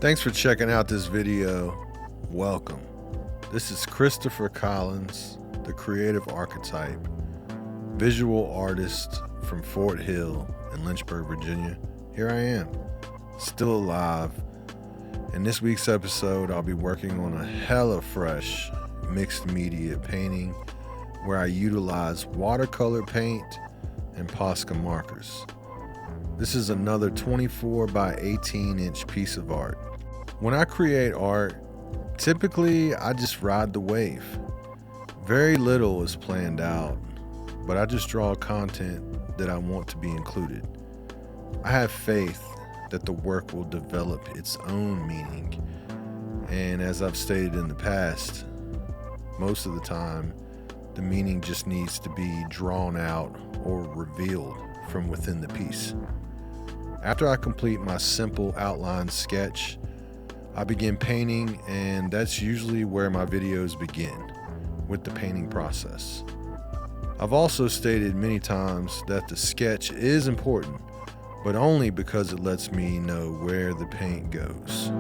Thanks for checking out this video. Welcome. This is Kristopher Collins, the creative archetype, visual artist from Fort Hill in Lynchburg, Virginia. Here I am, still alive. In this week's episode, I'll be working on a hella fresh mixed media painting where I utilize watercolor paint and Posca markers. This is another 24 by 18 inch piece of art. When I create art, typically I just ride the wave. Very little is planned out, but I just draw content that I want to be included. I have faith that the work will develop its own meaning, and as I've stated in the past, most of the time the meaning just needs to be drawn out or revealed from within the piece. After I complete my simple outline sketch, I begin painting, and that's usually where my videos begin, with the painting process. I've also stated many times that the sketch is important, but only because it lets me know where the paint goes.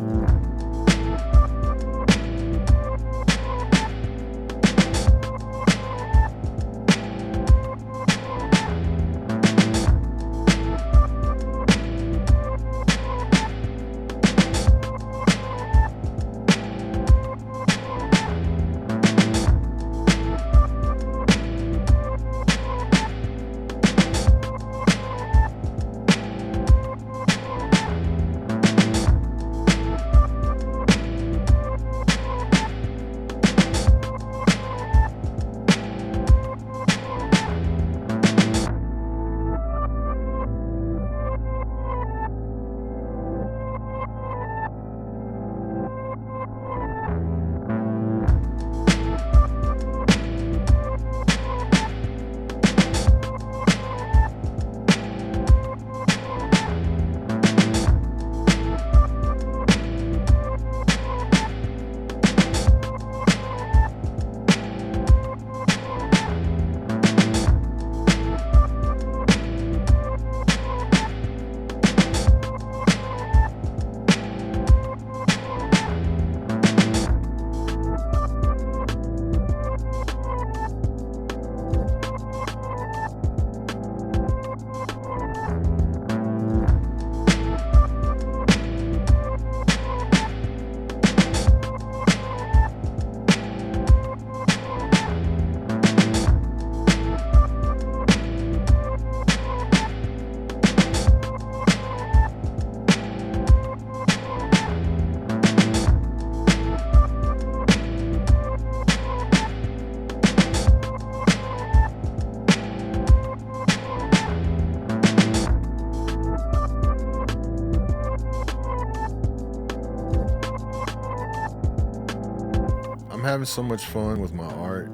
I'm having so much fun with my art,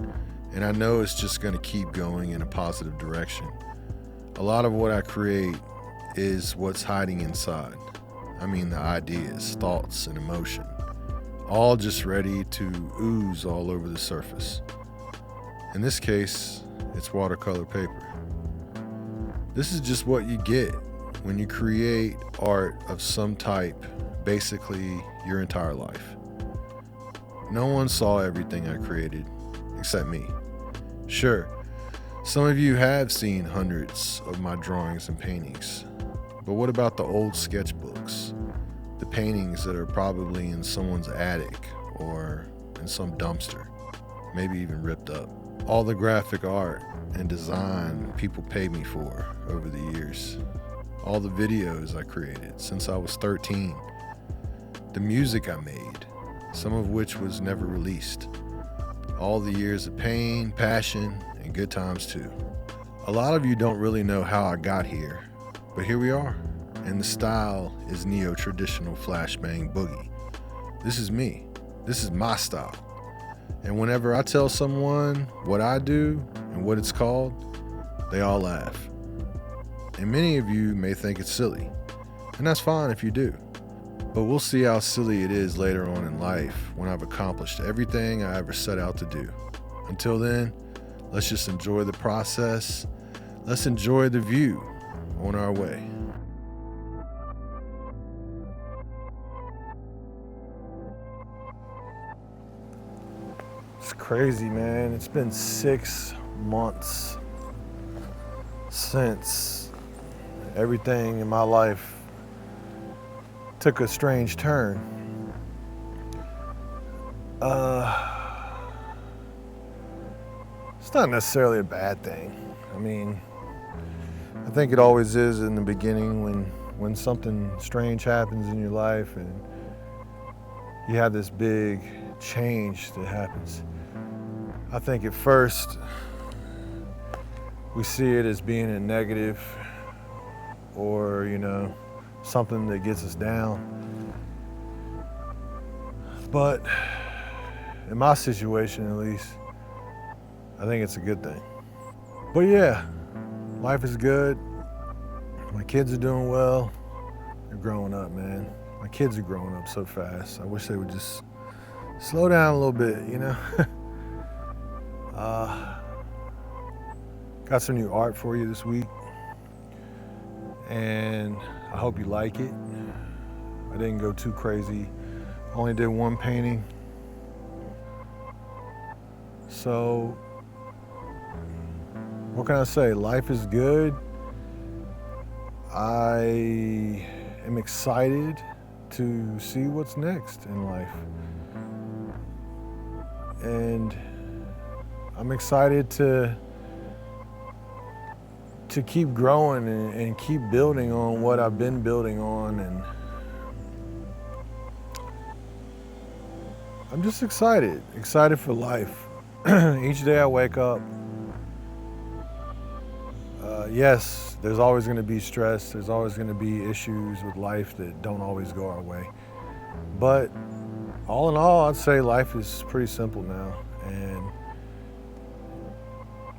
and I know it's just going to keep going in a positive direction. A lot of what I create is what's hiding inside. I mean, the ideas, thoughts, and emotion, all just ready to ooze all over the surface. In this case, it's watercolor paper. This is just what you get when you create art of some type, basically your entire life. No one saw everything I created, except me. Sure, some of you have seen hundreds of my drawings and paintings, but what about the old sketchbooks? The paintings that are probably in someone's attic or in some dumpster, maybe even ripped up. All the graphic art and design people paid me for over the years. All the videos I created since I was 13. The music I made, some of which was never released. All the years of pain, passion, and good times too. A lot of you don't really know how I got here, but here we are, and the style is neo-traditional flashbang boogie. This is me. This is my style. And whenever I tell someone what I do and what it's called, they all laugh. And many of you may think it's silly, and that's fine if you do. But we'll see how silly it is later on in life when I've accomplished everything I ever set out to do. Until then, let's just enjoy the process. Let's enjoy the view on our way. It's crazy, man. It's been 6 months since everything in my life took a strange turn. It's not necessarily a bad thing. I mean, I think it always is in the beginning when something strange happens in your life and you have this big change that happens. I think at first we see it as being a negative or, you know, something that gets us down. But in my situation, at least, I think it's a good thing. But yeah, life is good. My kids are doing well. They're growing up, man. My kids are growing up so fast. I wish they would just slow down a little bit, you know? Got some new art for you this week, and I hope you like it. I didn't go too crazy. Only did one painting. So, what can I say? Life is good. I am excited to see what's next in life. And I'm excited to keep growing and keep building on what I've been building on, and I'm just excited for life. Each day I wake up, yes, there's always going to be stress, there's always going to be issues with life that don't always go our way, but all in all, I'd say life is pretty simple now, and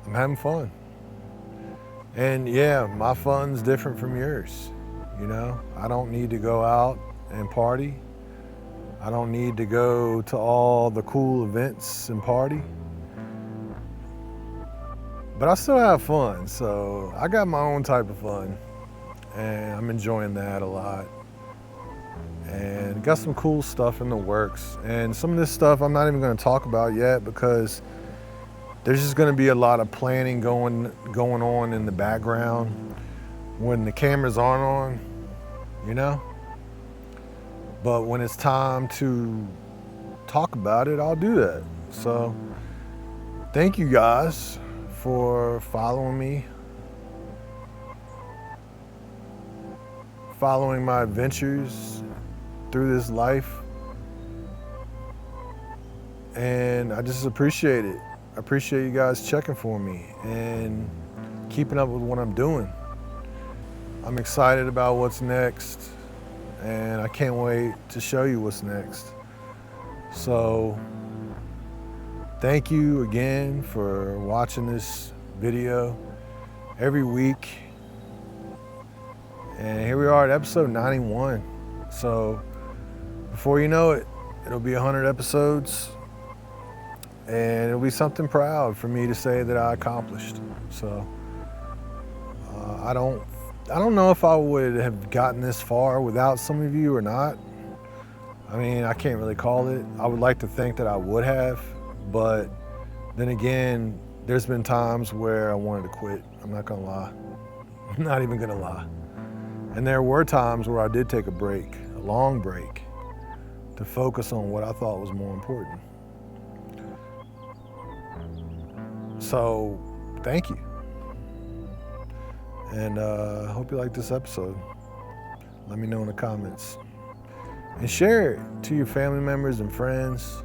I'm having fun. And yeah, my fun's different from yours. You know, I don't need to go out and party. I don't need to go to all the cool events and party. But I still have fun, so I got my own type of fun, and I'm enjoying that a lot. And got some cool stuff in the works. And some of this stuff I'm not even going to talk about yet because there's just going to be a lot of planning going on in the background when the cameras aren't on, you know? But when it's time to talk about it, I'll do that. So thank you guys for following me, following my adventures through this life. And I just appreciate it. I appreciate you guys checking for me and keeping up with what I'm doing. I'm excited about what's next, and I can't wait to show you what's next. So, thank you again for watching this video every week. And here we are at episode 91. So, before you know it, it'll be 100 episodes. And it'll be something proud for me to say that I accomplished. So I don't know if I would have gotten this far without some of you or not. I mean, I can't really call it. I would like to think that I would have, but then again, there's been times where I wanted to quit. I'm not gonna lie. I'm not even gonna lie. And there were times where I did take a break, a long break, to focus on what I thought was more important. So, thank you. And I hope you like this episode. Let me know in the comments. And share it to your family members and friends.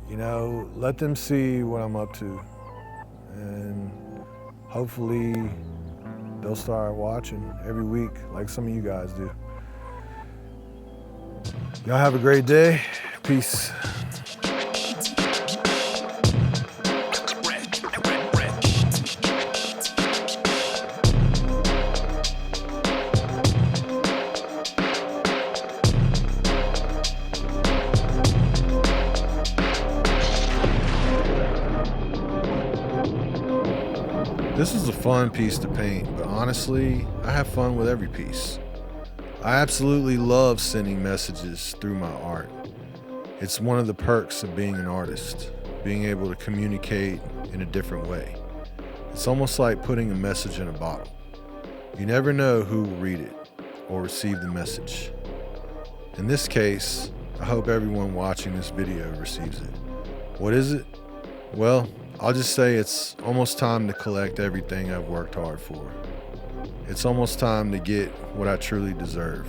You know, let them see what I'm up to. And hopefully they'll start watching every week like some of you guys do. Y'all have a great day. Peace. This is a fun piece to paint, but honestly, I have fun with every piece. I absolutely love sending messages through my art. It's one of the perks of being an artist, being able to communicate in a different way. It's almost like putting a message in a bottle. You never know who will read it or receive the message. In this case, I hope everyone watching this video receives it. What is it? Well, I'll just say it's almost time to collect everything I've worked hard for. It's almost time to get what I truly deserve.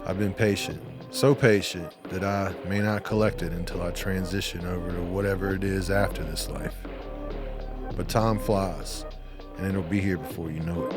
I've been patient, so patient that I may not collect it until I transition over to whatever it is after this life. But time flies, and it'll be here before you know it.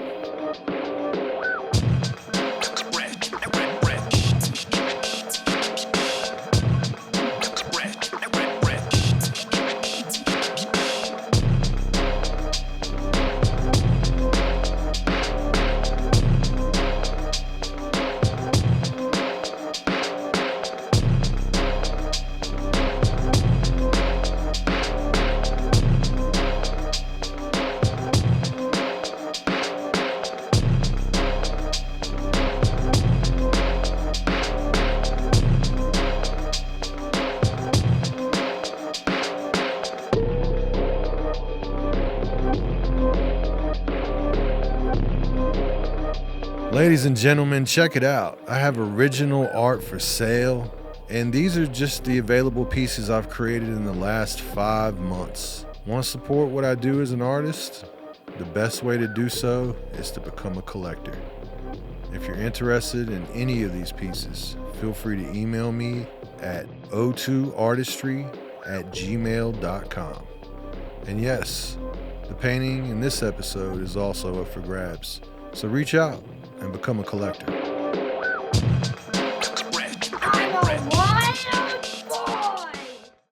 Ladies and gentlemen, check it out. I have original art for sale, and these are just the available pieces I've created in the last 5 months. Want to support what I do as an artist? The best way to do so is to become a collector. If you're interested in any of these pieces, feel free to email me at o2artistry@gmail.com. And yes, the painting in this episode is also up for grabs, so reach out and become a collector.